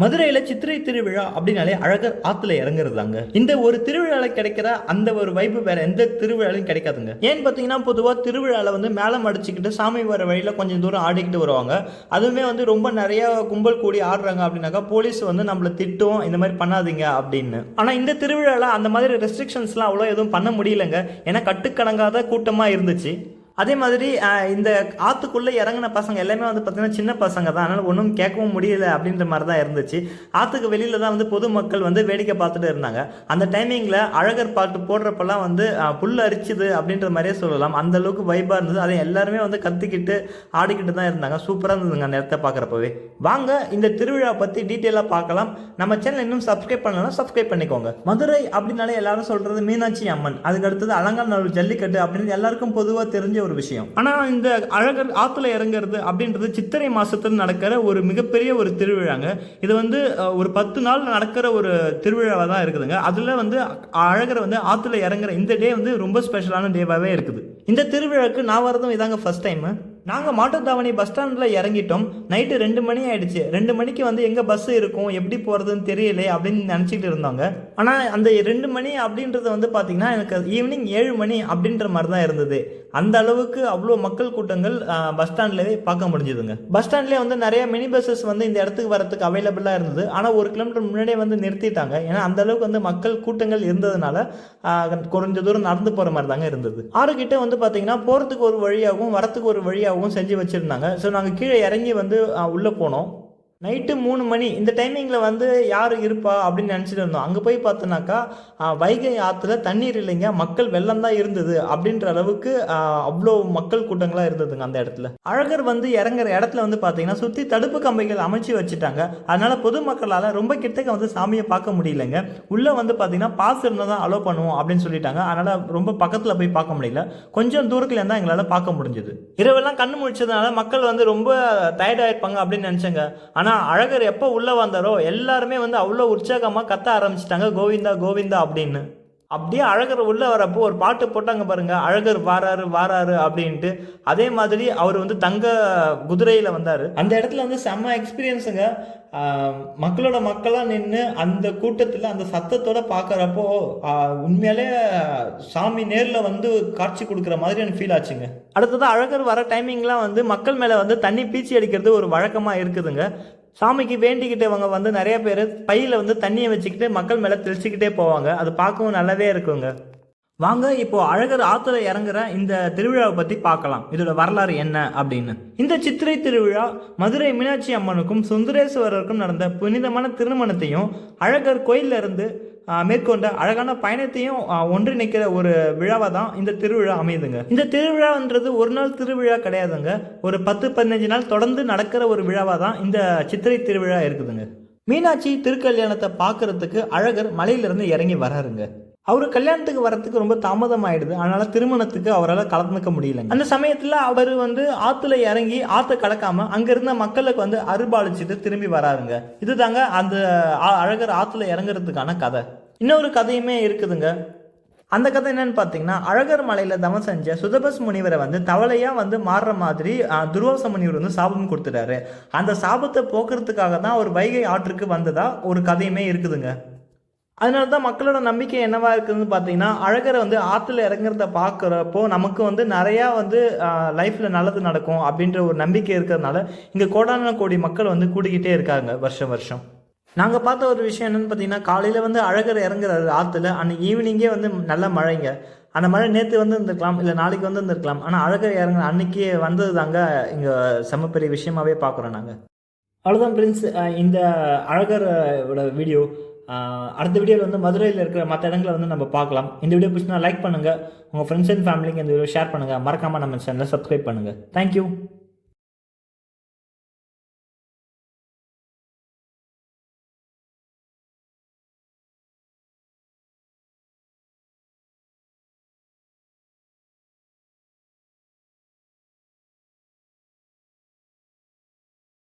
மதுரையில சித்திரை திருவிழா அப்படின்னாலே அழகர் ஆத்துல இறங்குறதாங்க. இந்த ஒரு திருவிழால கிடைக்கிற அந்த ஒரு வைப்பு வேற எந்த திருவிழாலையும் கிடைக்காதுங்க. ஏன்னு பாத்தீங்கன்னா பொதுவா திருவிழால மேளம் அடிச்சுக்கிட்டு சாமி வர வழியில கொஞ்சம் தூரம் ஆடிக்கிட்டு வருவாங்க. அதுவுமே ரொம்ப நிறைய கும்பல் கூடி ஆடுறாங்க அப்படின்னாக்கா போலீஸ் நம்மள திட்டும், இந்த மாதிரி பண்ணாதீங்க அப்படின்னு. ஆனா இந்த திருவிழால அந்த மாதிரி ரெஸ்ட்ரிக்ஷன்ஸ்லாம் அவ்வளோ எதுவும் பண்ண முடியலங்க. ஏன்னா கட்டுக்கடங்காத கூட்டமா இருந்துச்சு. அதே மாதிரி இந்த ஆற்றுக்குள்ளே இறங்கின பசங்க எல்லாமே பார்த்தீங்கன்னா சின்ன பசங்க தான். அதனால் ஒன்றும் கேட்கவும் முடியல அப்படின்ற மாதிரி தான் இருந்துச்சு. ஆற்றுக்கு வெளியில் தான் பொதுமக்கள் வேடிக்கை பார்த்துட்டு இருந்தாங்க. அந்த டைமிங்கில் அழகர் பாட்டு போடுறப்பெல்லாம் புல் அரிச்சுது அப்படின்ற மாதிரியே சொல்லலாம். அந்த அளவுக்கு வைப்பாக இருந்தது. அதை எல்லாருமே கத்திக்கிட்டு ஆடிக்கிட்டு தான் இருந்தாங்க. சூப்பராக இருந்ததுங்க அந்த இடத்த பார்க்குறப்பவே. வாங்க இந்த திருவிழா பற்றி டீட்டெயிலாக பார்க்கலாம். நம்ம சேனல் இன்னும் சப்ஸ்கிரைப் பண்ணலாம், சப்ஸ்கிரைப் பண்ணிக்கோங்க. மதுரை அப்படின்னாலே எல்லாரும் சொல்கிறது மீனாட்சி அம்மன், அதுக்கு அடுத்தது அலங்காநல்லூர் ஜல்லிக்கட்டு அப்படின்னு எல்லாருக்கும் பொதுவாக தெரிஞ்ச ஒரு விஷயம். ஆனா இந்த அழகர் ஆத்துல இறங்குறது அப்படின்றது சித்திரை மாசத்துல நடக்கிற ஒரு மிகப்பெரிய ஒரு திருவிழாங்க. இது ஒரு 10 நாள் நடக்கிற ஒரு திருவிழாவா தான் இருக்குதுங்க. அதுல அழகர் ஆத்துல இறங்குற இந்த டே ரொம்ப ஸ்பெஷலான டேவாவே இருக்குது. இந்த திருவிழாக்கு நான் வரதும் இதாங்க ஃபர்ஸ்ட் டைம். நாங்கள் மாட்டுத்தாவணி பஸ் ஸ்டாண்டில் இறங்கிட்டோம். நைட்டு 2 மணி ஆயிடுச்சு. 2 மணிக்கு எங்கே பஸ் இருக்கும், எப்படி போகிறதுன்னு தெரியல அப்படின்னு நினச்சிக்கிட்டு இருந்தாங்க. ஆனால் அந்த 2 மணி அப்படின்றது பார்த்தீங்கன்னா எனக்கு ஈவினிங் 7 மணி அப்படின்ற மாதிரி தான் இருந்தது. அந்த அளவுக்கு அவ்வளோ மக்கள் கூட்டங்கள் பஸ் ஸ்டாண்ட்லேயே பார்க்க முடிஞ்சுதுங்க. பஸ் ஸ்டாண்ட்லேயே நிறைய மினி பஸ்ஸஸ் இந்த இடத்துக்கு வரத்துக்கு அவைலபிளாக இருந்தது. ஆனால் 1 கிலோமீட்டர் முன்னாடியே நிறுத்திட்டாங்க. ஏன்னா அந்த அளவுக்கு மக்கள் கூட்டங்கள் இருந்ததுனால கொஞ்ச தூரம் நடந்து போகிற மாதிரி தாங்க இருந்தது. ஆறுகிட்ட பார்த்தீங்கன்னா போகிறதுக்கு ஒரு வழியாகவும் வரத்துக்கு ஒரு வழியாகவும் செஞ்சு வச்சுருந்தாங்க. ஸோ நாங்கள் கீழே இறங்கி உள்ளே போனோம். நைட்டு 3 மணி இந்த டைமிங்கில் யார் இருப்பா அப்படின்னு நினச்சிட்டு இருந்தோம். அங்கே போய் பார்த்தோன்னாக்கா வைகை ஆற்றுல தண்ணீர் இல்லைங்க, மக்கள் வெள்ளம் தான் இருந்தது அப்படின்ற அளவுக்கு அவ்வளோ மக்கள் கூட்டங்களாக இருந்ததுங்க அந்த இடத்துல. அழகர் இறங்குற இடத்துல பார்த்தீங்கன்னா சுற்றி தடுப்பு கம்பிகள் அமைச்சு வச்சுட்டாங்க. அதனால பொதுமக்களால் ரொம்ப கிட்டக்க சாமியை பார்க்க முடியலைங்க. உள்ளே பார்த்தீங்கன்னா பாஸ் இருந்தால் தான் அலோவ் பண்ணுவோம் அப்படின்னு சொல்லிட்டாங்க. அதனால் ரொம்ப பக்கத்தில் போய் பார்க்க முடியல. கொஞ்சம் தூரத்தில் இருந்தால் எங்களால் பார்க்க முடிஞ்சது. இரவெல்லாம் கண்ணு முடிச்சதுனால மக்கள் ரொம்ப டயர்டாயிருப்பாங்க அப்படின்னு நினச்சேங்க. ஆனால் அழகர் எப்போ உள்ள வந்தாரோ எல்லாருமே அவ்வளோ உற்சாகமாக கத்த ஆரம்பிச்சிட்டாங்க, கோவிந்தா கோவிந்தா அப்படின்னு. அப்படியே அழகர் உள்ள வரப்போ ஒரு பாட்டு போட்டாங்க பாருங்க, அழகர் வாராரு வாராரு அப்படின்ட்டு. அதே மாதிரி அவர் தங்க குதிரையில் வந்தார். அந்த இடத்துல செம்ம எக்ஸ்பீரியன்ஸுங்க. மக்களோட மக்களாக நின்று அந்த கூட்டத்தில் அந்த சத்தத்தோட பார்க்குறப்போ உண்மையாலே சாமி நேரில் காட்சி கொடுக்குற மாதிரியான ஃபீல் ஆச்சுங்க. அடுத்தது அழகர் வர டைமிங்லாம் மக்கள் மேலே தண்ணி பீச்சி அடிக்கிறது ஒரு வழக்கமாக இருக்குதுங்க. சாமிக்கு வேண்டிக்கிட்டவங்க நிறைய பேர் பையில் தண்ணியை வச்சுக்கிட்டு மக்கள் மேலே தெளிச்சுக்கிட்டே போவாங்க. அது பார்க்கவும் நல்லாவே இருக்குங்க. வாங்க இப்போ அழகர் ஆத்துல இறங்குற இந்த திருவிழாவை பற்றி பார்க்கலாம். இதோட வரலாறு என்ன அப்படின்னு. இந்த சித்திரை திருவிழா மதுரை மீனாட்சி அம்மனுக்கும் சுந்தரேஸ்வரருக்கும் நடந்த புனிதமான திருமணத்தையும் அழகர் கோயிலில் இருந்து மேற்கொண்ட அழகான பயணத்தையும் ஒன்றிணைக்கிற ஒரு விழாவாக தான் இந்த திருவிழா அமையுதுங்க. இந்த திருவிழான்றது ஒரு நாள் திருவிழா கிடையாதுங்க. ஒரு 10-15 நாள் தொடர்ந்து நடக்கிற ஒரு விழாவாக தான் இந்த சித்திரை திருவிழா இருக்குதுங்க. மீனாட்சி திருக்கல்யாணத்தை பார்க்கறதுக்கு அழகர் மலையிலிருந்து இறங்கி வராருங்க. அவரு கல்யாணத்துக்கு வரத்துக்கு ரொம்ப தாமதம் ஆயிடுது. அதனால திருமணத்துக்கு அவரால் கலந்துக்க முடியல. அந்த சமயத்தில் அவர் ஆற்றுல இறங்கி ஆற்றை கடக்காம அங்க இருந்த மக்களுக்கு அருள்பாலிச்சுட்டு திரும்பி வராருங்க. இதுதாங்க அந்த அழகர் ஆற்றுல இறங்குறதுக்கான கதை. இன்னொரு கதையுமே இருக்குதுங்க. அந்த கதை என்னன்னு பார்த்தீங்கன்னா, அழகர் மலையில தவம் செஞ்ச சுதபஸ் முனிவரை தவளையா மாறுற மாதிரி துர்வாச முனிவர் சாபம் கொடுத்துட்டாரு. அந்த சாபத்தை போக்குறதுக்காக தான் ஒரு வைகை ஆற்றுக்கு வந்ததா ஒரு கதையுமே இருக்குதுங்க. அதனால தான் மக்களோட நம்பிக்கை என்னவா இருக்குதுன்னு பார்த்தீங்கன்னா, அழகரை ஆற்றுல இறங்குறத பார்க்குறப்போ நமக்கு நிறையா லைஃப்பில் நல்லது நடக்கும் அப்படின்ற ஒரு நம்பிக்கை இருக்கிறதுனால இங்கே கோடான கோடி மக்கள் கூடிக்கிட்டே இருக்காங்க வருஷம். நாங்கள் பார்த்த ஒரு விஷயம் என்னென்னு பார்த்தீங்கன்னா, காலையில் அழகர் இறங்குறாரு ஆற்றுல. அன்றைக்கி ஈவினிங்கே நல்ல மழைங்க. அந்த மழை நேற்று இருந்திருக்கலாம், இல்லை நாளைக்கு இருந்திருக்கலாம். ஆனால் அழகர் இறங்குற அன்றைக்கி வந்தது தாங்க இங்கே செம்ம பெரிய விஷயமாகவே பார்க்குறோம் நாங்கள். அவ்வளோதான் ஃப்ரெண்ட்ஸ், இந்த அழகரோட வீடியோ. அடுத்த வீடியோவில் மதுரையில் இருக்கிற மற்ற இடங்களை நம்ம பார்க்கலாம். இந்த வீடியோ பிடிச்சினா லைக் பண்ணுங்கள், உங்கள் ஃப்ரெண்ட்ஸ் அண்ட் ஃபேமிலிக்கு இந்த வீடியோ ஷேர் பண்ணுங்கள். மறக்காமல் நம்ம சேனலை சப்ஸ்கிரைப் பண்ணுங்கள். தேங்க்யூ.